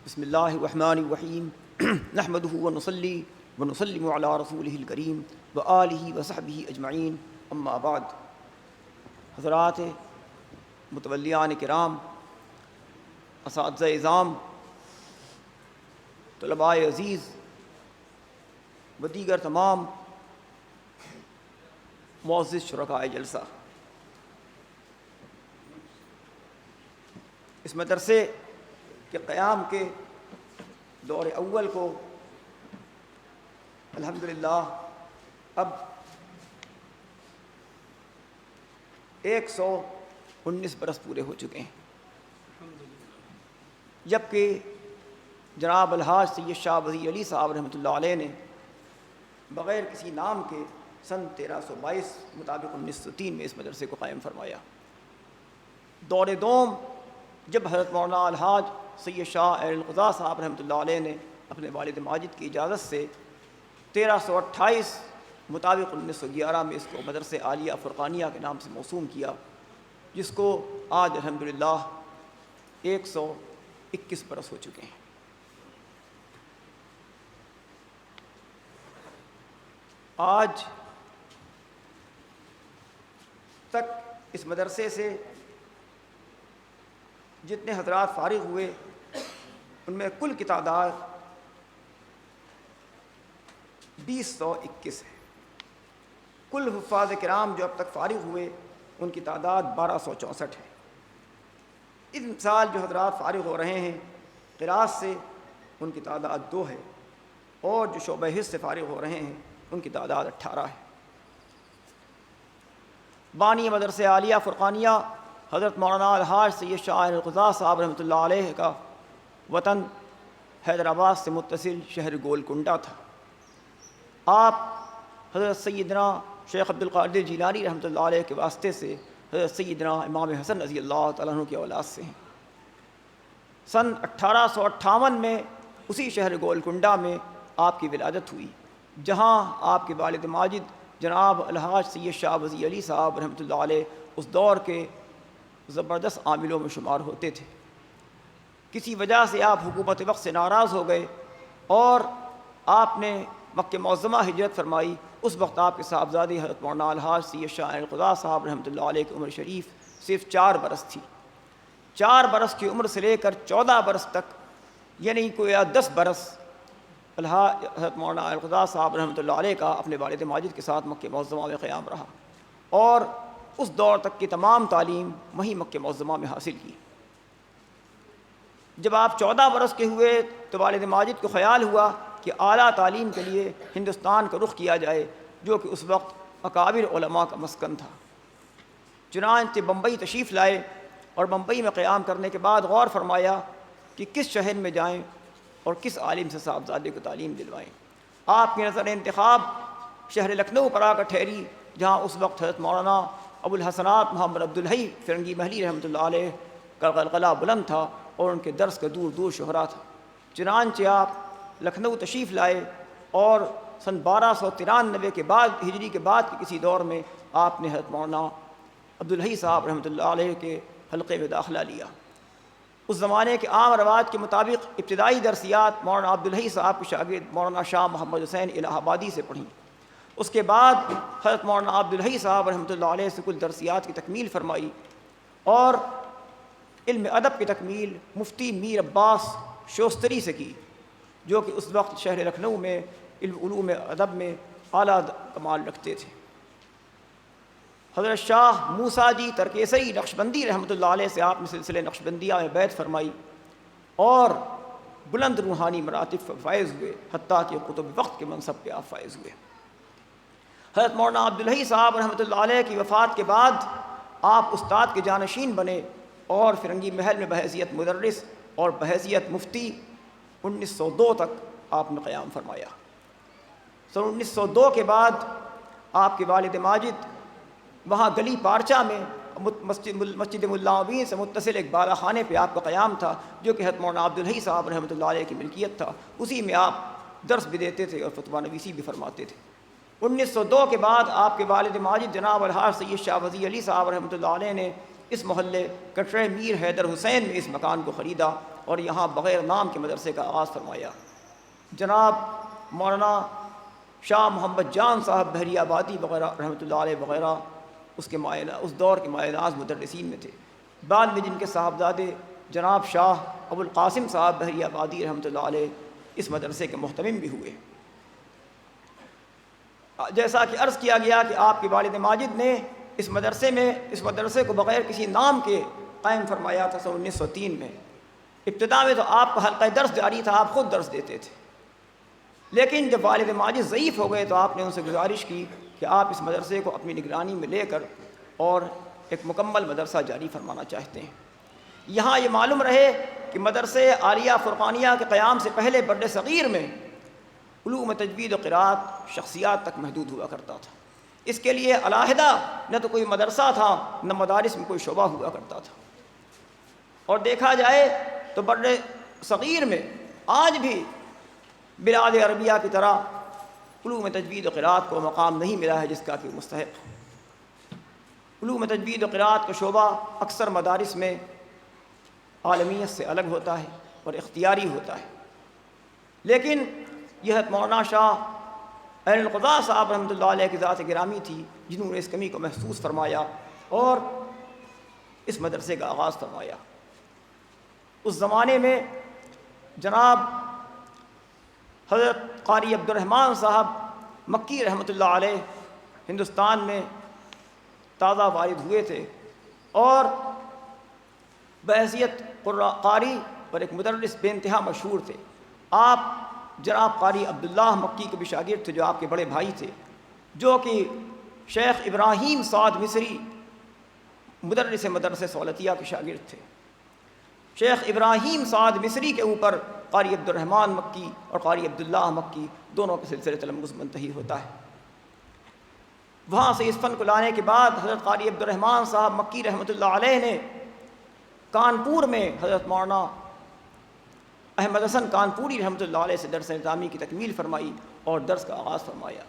بسم اللہ الرحمن الرحیم نحمده ونصلی ونسلم علی رسولہ الکریم وآلہ وصحبہ اجمعین، اما بعد۔ حضرات متولیان کرام، اساتذہ اعظام، طلباء عزیز و دیگر تمام معزز شرکاء جلسہ، اس مدرسے کے قیام کے دور اول کو الحمدللہ اب 119 برس پورے ہو چکے ہیں، جبکہ جناب الحاج سید شاہ وزیر علی صاحب رحمۃ اللہ علیہ نے بغیر کسی نام کے سن 1322 مطابق 1903 میں اس مدرسے کو قائم فرمایا۔ دور دوم جب حضرت مولانا الحاج سید شاہ القضا صاحب رحمۃ اللہ علیہ نے اپنے والد ماجد کی اجازت سے 1328 مطابق 1911 میں اس کو مدرسہ عالیہ فرقانیہ کے نام سے موسوم کیا، جس کو آج الحمدللہ 121 برس ہو چکے ہیں۔ آج تک اس مدرسے سے جتنے حضرات فارغ ہوئے ان میں کل کی تعداد 2021 ہے۔ کل حفاظ کرام جو اب تک فارغ ہوئے ان کی تعداد 1264 ہے۔ اس سال جو حضرات فارغ ہو رہے ہیں قراءت سے ان کی تعداد 2 ہے، اور جو شعبہ حفظ سے فارغ ہو رہے ہیں ان کی تعداد 18 ہے۔ بانی مدرسہ عالیہ فرقانیہ حضرت مولانا الحاج سید شاہ القضا صاحب رحمۃ اللہ علیہ کا وطن حیدرآباد سے متصل شہر گولکنڈہ تھا۔ آپ حضرت سیدنا شیخ عبد القادر جیلانی رحمۃ اللہ علیہ کے واسطے سے حضرت سیدنا امام حسن رضی اللہ تعالیٰ عنہ کی اولاد سے ہیں۔ سن 1858 میں اسی شہر گولکنڈہ میں آپ کی ولادت ہوئی، جہاں آپ کے والد ماجد جناب الحاج سید شاہ وزیر علی صاحب رحمۃ اللہ علیہ اس دور کے زبردست عاملوں میں شمار ہوتے تھے۔ کسی وجہ سے آپ حکومت وقت سے ناراض ہو گئے اور آپ نے مکہ معظمہ ہجرت فرمائی۔ اس وقت آپ کے صاحبزادے حضرت مولانا الحاج سید شاہ القضا صاحب رحمۃ اللہ علیہ کی عمر شریف صرف 4 برس تھی۔ 4 برس کی عمر سے لے کر 14 برس تک، یعنی کوئی 10 برس حضرت مولانا القضا صاحب رحمۃ اللہ علیہ کا اپنے والد ماجد کے ساتھ مکہ معظمہ میں قیام رہا، اور اس دور تک کی تمام تعلیم وہیں مکہ معظمہ میں حاصل کی۔ جب آپ 14 برس کے ہوئے تو والد ماجد کو خیال ہوا کہ اعلیٰ تعلیم کے لیے ہندوستان کا رخ کیا جائے، جو کہ اس وقت اکابر علماء کا مسکن تھا۔ چنانچہ بمبئی تشریف لائے، اور بمبئی میں قیام کرنے کے بعد غور فرمایا کہ کس شہر میں جائیں اور کس عالم سے صاحبزادے کو تعلیم دلوائیں۔ آپ کی نظر انتخاب شہر لکھنؤ پر آ کر ٹھہری، جہاں اس وقت حضرت مولانا ابو الحسنات محمد عبدالحی فرنگی محلی رحمۃ اللہ علیہ کا قلقلہ بلند تھا، اور ان کے درس کا دور دور شہرا تھا۔ چنانچہ آپ لکھنؤ تشریف لائے، اور سن 1293 کے بعد ہجری کے بعد کے کسی دور میں آپ نے حضرت مولانا عبدالحی صاحب رحمۃ اللہ علیہ کے حلقے میں داخلہ لیا۔ اس زمانے کے عام رواج کے مطابق ابتدائی درسیات مولانا عبدالحی صاحب کے شاگرد مولانا شاہ محمد حسین الہ آبادی سے پڑھیں۔ اس کے بعد حضرت مولانا عبدالحی صاحب رحمۃ اللہ علیہ سے کل درسیات کی تکمیل فرمائی، اور علم ادب کی تکمیل مفتی میر عباس شوستری سے کی، جو کہ اس وقت شہر لکھنؤ میں علوم ادب میں اعلیٰ کمال رکھتے تھے۔ حضرت شاہ موسیٰ جی ترکیسری نقشبندی رحمۃ اللہ علیہ سے آپ نے سلسلہ نقشبندیہ میں بیعت فرمائی، اور بلند روحانی مراتب فائز ہوئے، حتیٰ کہ قطب وقت کے منصب پہ آپ فائز ہوئے۔ حضرت مولانا عبدالحی صاحب رحمۃ اللہ علیہ کی وفات کے بعد آپ استاد کے جانشین بنے، اور فرنگی محل میں بحیثیت مدرس اور بحیثیت مفتی 1902 تک آپ نے قیام فرمایا۔ سن 1902 کے بعد آپ کے والد ماجد وہاں گلی پارچہ میں مسجد ملا امین سے متصل ایک بالا خانے پہ آپ کا قیام تھا، جو کہ حضرت مولانا عبدالحی صاحب رحمۃ اللہ علیہ کی ملکیت تھا۔ اسی میں آپ درس بھی دیتے تھے اور فتویٰ نویسی بھی فرماتے تھے۔ 1902 کے بعد آپ کے والد ماجد جناب الحاج سید شاہ وزیر علی صاحب رحمۃ اللہ علیہ نے اس محلے کٹرے میر حیدر حسین میں اس مکان کو خریدا، اور یہاں بغیر نام کے مدرسے کا آغاز فرمایا۔ جناب مولانا شاہ محمد جان صاحب بحری آبادی وغیرہ رحمۃ اللہ علیہ وغیرہ اس دور کے مایہ ناز مدرسین میں تھے۔ بعد میں جن کے صاحبزادے جناب شاہ ابو القاسم صاحب بحری آبادی رحمۃ اللہ علیہ اس مدرسے کے محتمم بھی ہوئے۔ جیسا کہ عرض کیا گیا کہ آپ کے والد ماجد نے اس مدرسے کو بغیر کسی نام کے قائم فرمایا تھا 1903 میں۔ ابتدا میں تو آپ کا حلقہ درس جاری تھا، آپ خود درس دیتے تھے، لیکن جب والد ماجد ضعیف ہو گئے تو آپ نے ان سے گزارش کی کہ آپ اس مدرسے کو اپنی نگرانی میں لے کر اور ایک مکمل مدرسہ جاری فرمانا چاہتے ہیں۔ یہاں یہ معلوم رہے کہ مدرسے عالیہ فرقانیہ کے قیام سے پہلے بر صغیر میں علوم تجوید و قراءت شخصیات تک محدود ہوا کرتا تھا۔ اس کے لیے علیحدہ نہ تو کوئی مدرسہ تھا نہ مدارس میں کوئی شعبہ ہوا کرتا تھا۔ اور دیکھا جائے تو بر صغیر میں آج بھی بلاد عربیہ کی طرح علوم تجوید و قراءت کو مقام نہیں ملا ہے جس کا کہ مستحق۔ علوم تجوید و قراءت کا شعبہ اکثر مدارس میں عالمیت سے الگ ہوتا ہے اور اختیاری ہوتا ہے، لیکن یہ مولانا شاہ عین القضاء صاحب رحمۃ اللہ علیہ کی ذات گرامی تھی جنہوں نے اس کمی کو محسوس فرمایا اور اس مدرسے کا آغاز فرمایا۔ اس زمانے میں جناب حضرت قاری عبد الرحمن صاحب مکی رحمۃ اللہ علیہ ہندوستان میں تازہ وارد ہوئے تھے اور بحیثیت قاری اور ایک مدرس بے انتہا مشہور تھے۔ آپ جناب قاری عبداللہ مکی کے بھی شاگرد تھے جو آپ کے بڑے بھائی تھے، جو کہ شیخ ابراہیم سعد مصری مدرس مدرسہ سہولتیہ کے شاگرد تھے۔ شیخ ابراہیم سعد مصری کے اوپر قاری عبد الرحمن مکی اور قاری عبداللہ مکی دونوں کے سلسلے تلمذ منتہی ہوتا ہے۔ وہاں سے اس فن کو لانے کے بعد حضرت قاری عبد الرحمن صاحب مکی رحمۃ اللہ علیہ نے کانپور میں حضرت مولانا احمد حسن کانپوری رحمۃ اللہ علیہ سے درس نظامی کی تکمیل فرمائی اور درس کا آغاز فرمایا۔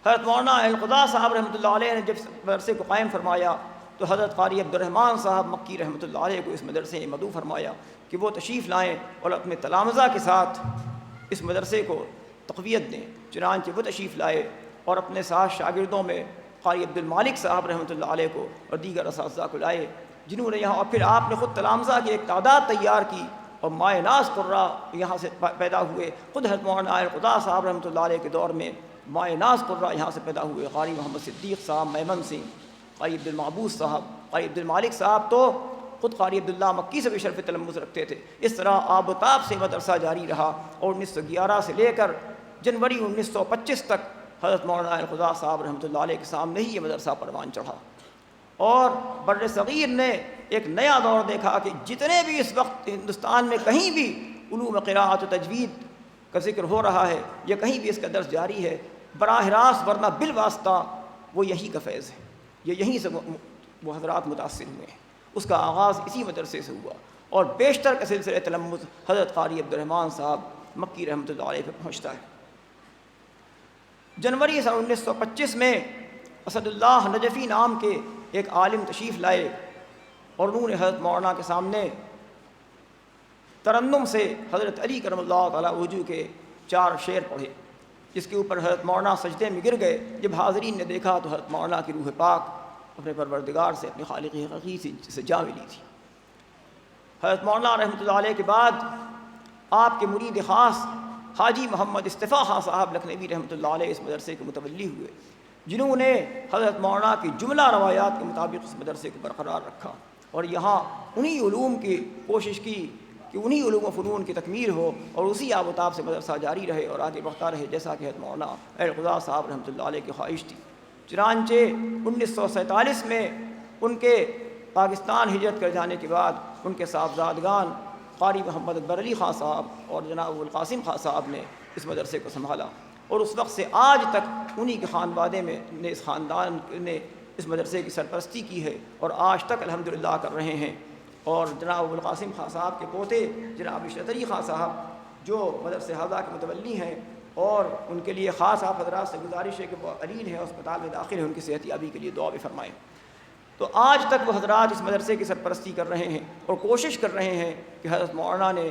حضرت مولانا القضاء صاحب رحمۃ اللہ علیہ نے جب مدرسے کو قائم فرمایا تو حضرت قاری عبد الرحمن صاحب مکی رحمۃ اللہ علیہ کو اس مدرسے میں مدعو فرمایا کہ وہ تشریف لائیں اور اپنے تلامذہ کے ساتھ اس مدرسے کو تقویت دیں۔ چنانچہ وہ تشریف لائے اور اپنے ساتھ شاگردوں میں قاری عبد المالک صاحب رحمۃ اللہ علیہ کو اور دیگر اساتذہ کو لائے، جنہوں نے یہاں اور پھر آپ نے خود تلامذہ کی ایک تعداد تیار کی اور مائع ناز قرہ یہاں سے پیدا ہوئے۔ خود حضرت مولانا القضاء صاحب رحمۃ اللہ علیہ کے دور میں مائع ناز قرہ یہاں سے پیدا ہوئے۔ قاری محمد صدیق صاحب، میمن سنگھ، قاری عبد المعبود صاحب، قاری عبد المالک صاحب تو خود قاری عبداللہ مکی سے بھی شرف تلمذ رکھتے تھے۔ اس طرح آب و تاب سے مدرسہ جاری رہا اور 1911 سے لے کر جنوری 1925 تک حضرت مولانا القضاء صاحب رحمۃ اللہ علیہ کے سامنے ہی یہ مدرسہ پروان چڑھا اور بر صغیر نے ایک نیا دور دیکھا کہ جتنے بھی اس وقت ہندوستان میں کہیں بھی علوم قراءت و تجوید کا ذکر ہو رہا ہے یا کہیں بھی اس کا درس جاری ہے، براہ راست ورنہ بالواسطہ وہ یہی کا فیض ہے، یہ یہیں سے وہ حضرات متاثر ہوئے ہیں۔ اس کا آغاز اسی مدرسے سے ہوا اور بیشتر کا سلسلہ تلمذ حضرت قاری عبد الرحمن صاحب مکی رحمۃ اللہ علیہ پہ پہنچتا ہے۔ جنوری سن 1925 میں اسد اللہ نجفی نام کے ایک عالم تشریف لائے اور انہوں نے حضرت مولانا کے سامنے ترنم سے حضرت علی کرم اللہ تعالیٰ وجہ کے 4 شعر پڑھے، جس کے اوپر حضرت مولانا سجدے میں گر گئے۔ جب حاضرین نے دیکھا تو حضرت مولانا کی روح پاک اپنے پروردگار سے، اپنے خالق حقیقی سے جا ملی تھی۔ حضرت مولانا رحمۃ اللہ علیہ کے بعد آپ کے مرید خاص حاجی محمد اصطفیٰ خان صاحب لکھنوی رحمۃ اللہ علیہ اس مدرسے کے متولی ہوئے، جنہوں نے حضرت مولانا کی جملہ روایات کے مطابق اس مدرسے کو برقرار رکھا اور یہاں انہی علوم کی کوشش کی کہ انہی علوم و فنون کی تکمیل ہو اور اسی آب و تاب سے مدرسہ جاری رہے اور آگے بڑھتا رہے، جیسا کہ حضرت مولانا القضاء صاحب رحمۃ اللہ علیہ کی خواہش تھی۔ چنانچہ 1947 میں ان کے پاکستان ہجرت کر جانے کے بعد ان کے صاحبزادگان قاری محمد اکبر علی خان صاحب اور جناب ابو القاسم خان صاحب نے اس مدرسے کو سنبھالا اور اس وقت سے آج تک انہی کے خانوادے میں اس خاندان نے اس مدرسے کی سرپرستی کی ہے اور آج تک الحمدللہ کر رہے ہیں۔ اور جناب ابو القاسم خان صاحب کے پوتے جناب عشرت علی خان صاحب جو مدرسہ حاضہ کے متولی ہیں اور ان کے لیے خاص آپ حضرات سے گزارش ہے کہ وہ علیل ہے، اسپتال میں داخل ہیں، ان کی صحت یابی کے لیے دعا بھی فرمائیں۔ تو آج تک وہ حضرات اس مدرسے کی سرپرستی کر رہے ہیں اور کوشش کر رہے ہیں کہ حضرت مولانا نے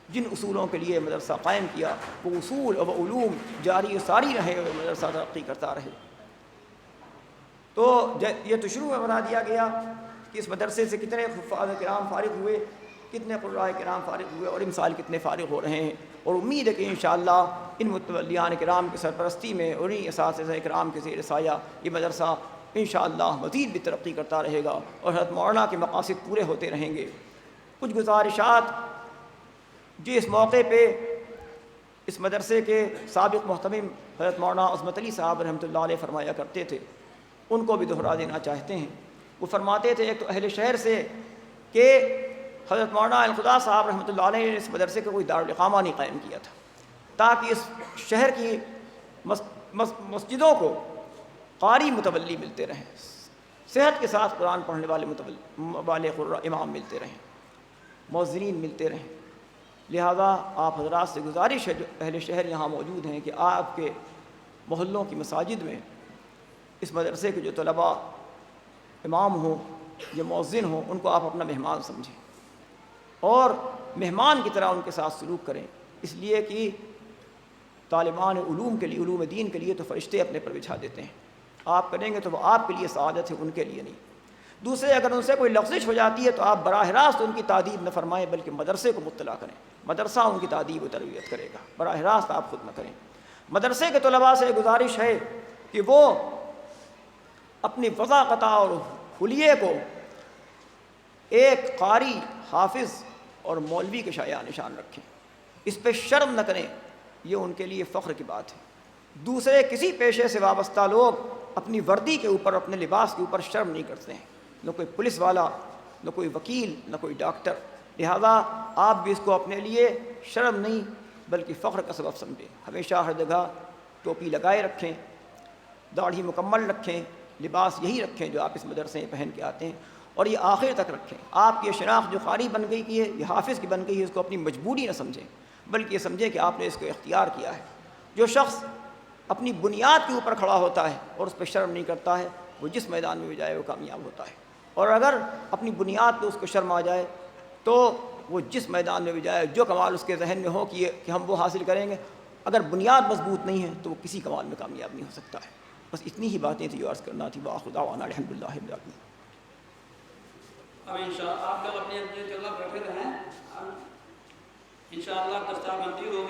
جن اصولوں کے لیے مدرسہ قائم کیا وہ اصول و علوم جاری و ساری رہے اور مدرسہ ترقی کرتا رہے۔ تو یہ تو شروع میں بنا دیا گیا کہ اس مدرسے سے کتنے حفاظ کرام فارغ ہوئے، کتنے قراء کرام فارغ ہوئے اور امسال کتنے فارغ ہو رہے ہیں، اور امید ہے کہ انشاءاللہ ان متولیان کرام کی سرپرستی میں اور انہیں اساتذہ کرام کے زیر سایہ یہ مدرسہ انشاءاللہ مزید بھی ترقی کرتا رہے گا اور حضرت مولانا کے مقاصد پورے ہوتے رہیں گے۔ کچھ گزارشات جو اس موقع پہ اس مدرسے کے سابق محتمم حضرت مولانا عظمت علی صاحب رحمۃ اللہ علیہ فرمایا کرتے تھے، ان کو بھی دہرا دینا چاہتے ہیں۔ وہ فرماتے تھے ایک تو اہل شہر سے کہ حضرت مولانا الخدا صاحب رحمۃ اللہ علیہ نے اس مدرسے کا کوئی دارالاقامہ نہیں قائم کیا تھا تاکہ اس شہر کی مسجدوں کو قاری متولی ملتے رہیں، صحت کے ساتھ قرآن پڑھنے والے امام ملتے رہیں، مؤذنین ملتے رہیں۔ لہذا آپ حضرات سے گزارش ہے جو اہل شہر یہاں موجود ہیں کہ آپ کے محلوں کی مساجد میں اس مدرسے کے جو طلباء امام ہوں یا مؤذن ہوں ان کو آپ اپنا مہمان سمجھیں اور مہمان کی طرح ان کے ساتھ سلوک کریں، اس لیے کہ طالبان علوم کے لیے، علوم دین کے لیے تو فرشتے اپنے پر بچھا دیتے ہیں، آپ کریں گے تو وہ آپ کے لیے سعادت ہے، ان کے لیے نہیں۔ دوسرے اگر ان سے کوئی لغزش ہو جاتی ہے تو آپ براہ راست ان کی تعدیب نہ فرمائیں بلکہ مدرسے کو مطلع کریں، مدرسہ ان کی تعدیب و تربیت کرے گا، براہ راست آپ خود نہ کریں۔ مدرسے کے طلباء سے گزارش ہے کہ وہ اپنی وضاقت اور حلیے کو ایک قاری، حافظ اور مولوی کے شایع نشان رکھیں، اس پہ شرم نہ کریں، یہ ان کے لیے فخر کی بات ہے۔ دوسرے کسی پیشے سے وابستہ لوگ اپنی وردی کے اوپر، اپنے لباس کے اوپر شرم نہیں کرتے ہیں، نہ کوئی پولیس والا، نہ کوئی وکیل، نہ کوئی ڈاکٹر۔ لہذا آپ بھی اس کو اپنے لیے شرم نہیں بلکہ فخر کا سبب سمجھیں، ہمیشہ ہر جگہ ٹوپی لگائے رکھیں، داڑھی مکمل رکھیں، لباس یہی رکھیں جو آپ اس مدرسے میں پہن کے آتے ہیں، اور یہ آخر تک رکھیں۔ آپ کی یہ شناخت جو قاری بن گئی کی ہے، یہ حافظ کی بن گئی ہے، اس کو اپنی مجبوری نہ سمجھیں بلکہ یہ سمجھیں کہ آپ نے اس کو اختیار کیا ہے۔ جو شخص اپنی بنیاد کے اوپر کھڑا ہوتا ہے اور اس پہ شرم نہیں کرتا ہے، وہ جس میدان میں بھی جائے وہ کامیاب ہوتا ہے، اور اگر اپنی بنیاد پہ اس کو شرم آ جائے تو وہ جس میدان میں بھی جائے، جو کمال اس کے ذہن میں ہو کہ ہم وہ حاصل کریں گے، اگر بنیاد مضبوط نہیں ہے تو وہ کسی کمال میں کامیاب نہیں ہو سکتا ہے۔ بس اتنی ہی باتیں تھی جو عرض کرنا تھی۔ وآخر دعوانا الحمدللہ رب العالمین۔ اب انشاءاللہ آپ لوگ اپنے جگہ بیٹھے رہیں، انشاءاللہ دستار بندی ہوگی۔